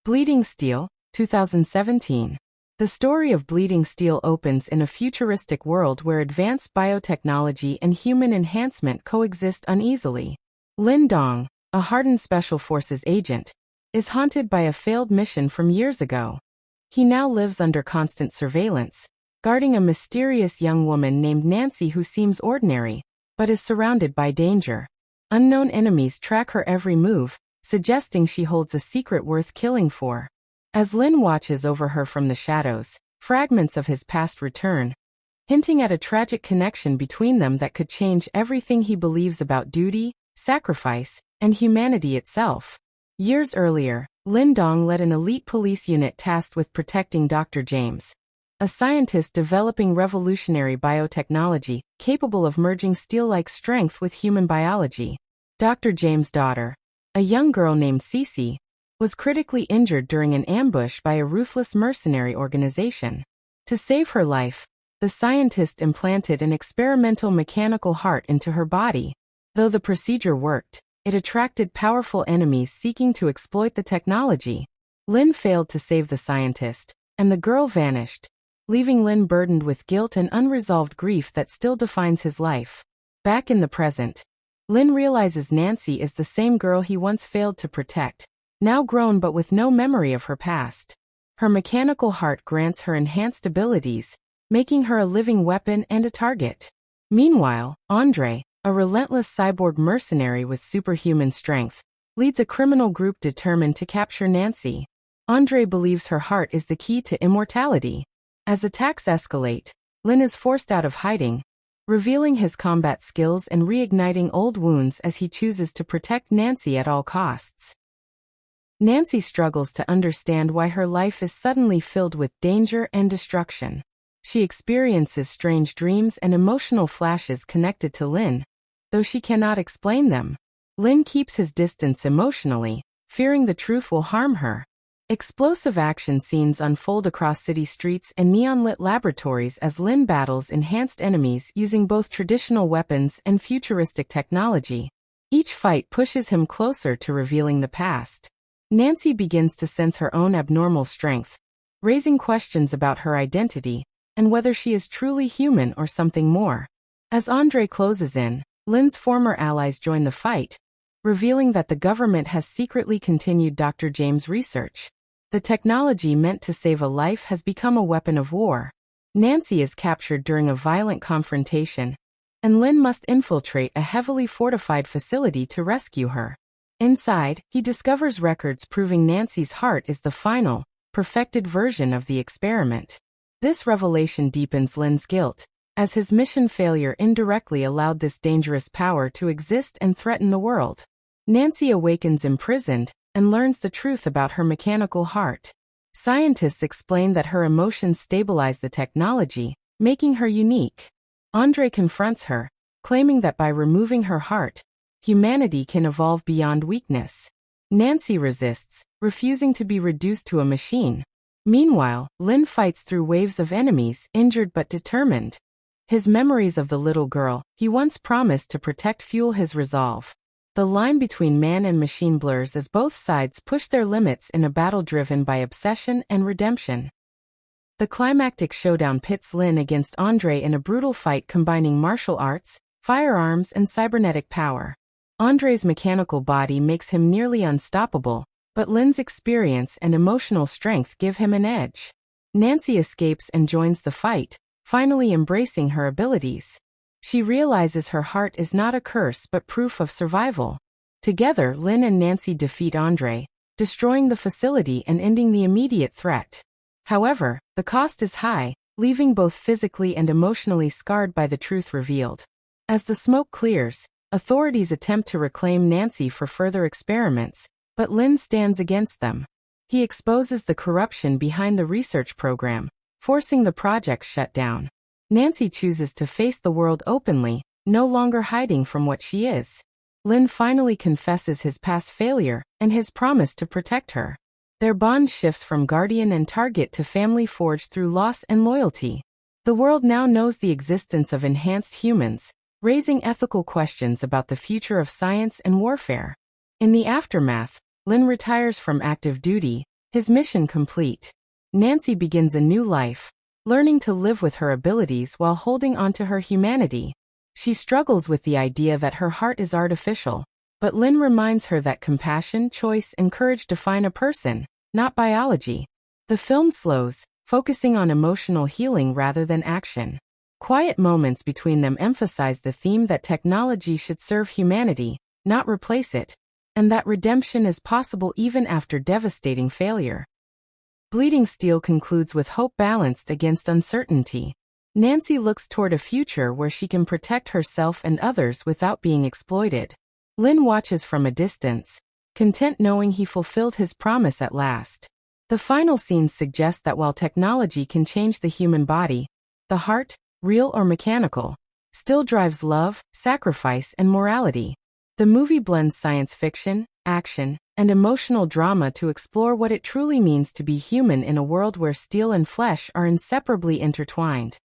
Bleeding Steel, 2017. The story of Bleeding Steel opens in a futuristic world where advanced biotechnology and human enhancement coexist uneasily. Lin Dong, a hardened Special Forces agent, is haunted by a failed mission from years ago. He now lives under constant surveillance, guarding a mysterious young woman named Nancy who seems ordinary, but is surrounded by danger. Unknown enemies track her every move, suggesting she holds a secret worth killing for. As Lin watches over her from the shadows, fragments of his past return, hinting at a tragic connection between them that could change everything he believes about duty, sacrifice, and humanity itself. Years earlier, Lin Dong led an elite police unit tasked with protecting Dr. James, a scientist developing revolutionary biotechnology capable of merging steel-like strength with human biology. Dr. James' daughter, a young girl named Cece, was critically injured during an ambush by a ruthless mercenary organization. To save her life, the scientist implanted an experimental mechanical heart into her body. Though the procedure worked, it attracted powerful enemies seeking to exploit the technology. Lin failed to save the scientist, and the girl vanished, leaving Lin burdened with guilt and unresolved grief that still defines his life. Back in the present, Lin realizes Nancy is the same girl he once failed to protect, now grown but with no memory of her past. Her mechanical heart grants her enhanced abilities, making her a living weapon and a target. Meanwhile, Andre, a relentless cyborg mercenary with superhuman strength, leads a criminal group determined to capture Nancy. Andre believes her heart is the key to immortality. As attacks escalate, Lin is forced out of hiding, revealing his combat skills and reigniting old wounds as he chooses to protect Nancy at all costs. Nancy struggles to understand why her life is suddenly filled with danger and destruction. She experiences strange dreams and emotional flashes connected to Lin, though she cannot explain them. Lin keeps his distance emotionally, fearing the truth will harm her. Explosive action scenes unfold across city streets and neon-lit laboratories as Lin battles enhanced enemies using both traditional weapons and futuristic technology. Each fight pushes him closer to revealing the past. Nancy begins to sense her own abnormal strength, raising questions about her identity and whether she is truly human or something more. As Andre closes in, Lin's former allies join the fight, revealing that the government has secretly continued Dr. James' research. The technology meant to save a life has become a weapon of war. Nancy is captured during a violent confrontation, and Lin must infiltrate a heavily fortified facility to rescue her. Inside, he discovers records proving Nancy's heart is the final, perfected version of the experiment. This revelation deepens Lin's guilt, as his mission failure indirectly allowed this dangerous power to exist and threaten the world. Nancy awakens imprisoned and learns the truth about her mechanical heart. Scientists explain that her emotions stabilize the technology, making her unique. Andre confronts her, claiming that by removing her heart, humanity can evolve beyond weakness. Nancy resists, refusing to be reduced to a machine. Meanwhile, Lin fights through waves of enemies, injured but determined. His memories of the little girl he once promised to protect fuel his resolve. The line between man and machine blurs as both sides push their limits in a battle driven by obsession and redemption. The climactic showdown pits Lin against Andre in a brutal fight combining martial arts, firearms, and cybernetic power. Andre's mechanical body makes him nearly unstoppable, but Lin's experience and emotional strength give him an edge. Nancy escapes and joins the fight, finally embracing her abilities. She realizes her heart is not a curse but proof of survival. Together, Lin and Nancy defeat Andre, destroying the facility and ending the immediate threat. However, the cost is high, leaving both physically and emotionally scarred by the truth revealed. As the smoke clears, authorities attempt to reclaim Nancy for further experiments, but Lin stands against them. He exposes the corruption behind the research program, forcing the project shut down. Nancy chooses to face the world openly, no longer hiding from what she is. Lin finally confesses his past failure and his promise to protect her. Their bond shifts from guardian and target to family forged through loss and loyalty. The world now knows the existence of enhanced humans, raising ethical questions about the future of science and warfare. In the aftermath, Lin retires from active duty, His mission complete. Nancy begins a new life, learning to live with her abilities while holding onto her humanity. She struggles with the idea that her heart is artificial, but Lynn reminds her that compassion, choice, and courage define a person, not biology. The film slows, focusing on emotional healing rather than action. Quiet moments between them emphasize the theme that technology should serve humanity, not replace it, and that redemption is possible even after devastating failure. Bleeding Steel concludes with hope balanced against uncertainty. Nancy looks toward a future where she can protect herself and others without being exploited. Lynn watches from a distance, content knowing he fulfilled his promise at last. The final scenes suggest that while technology can change the human body, the heart, real or mechanical, still drives love, sacrifice, and morality. The movie blends science fiction, action, and emotional drama to explore what it truly means to be human in a world where steel and flesh are inseparably intertwined.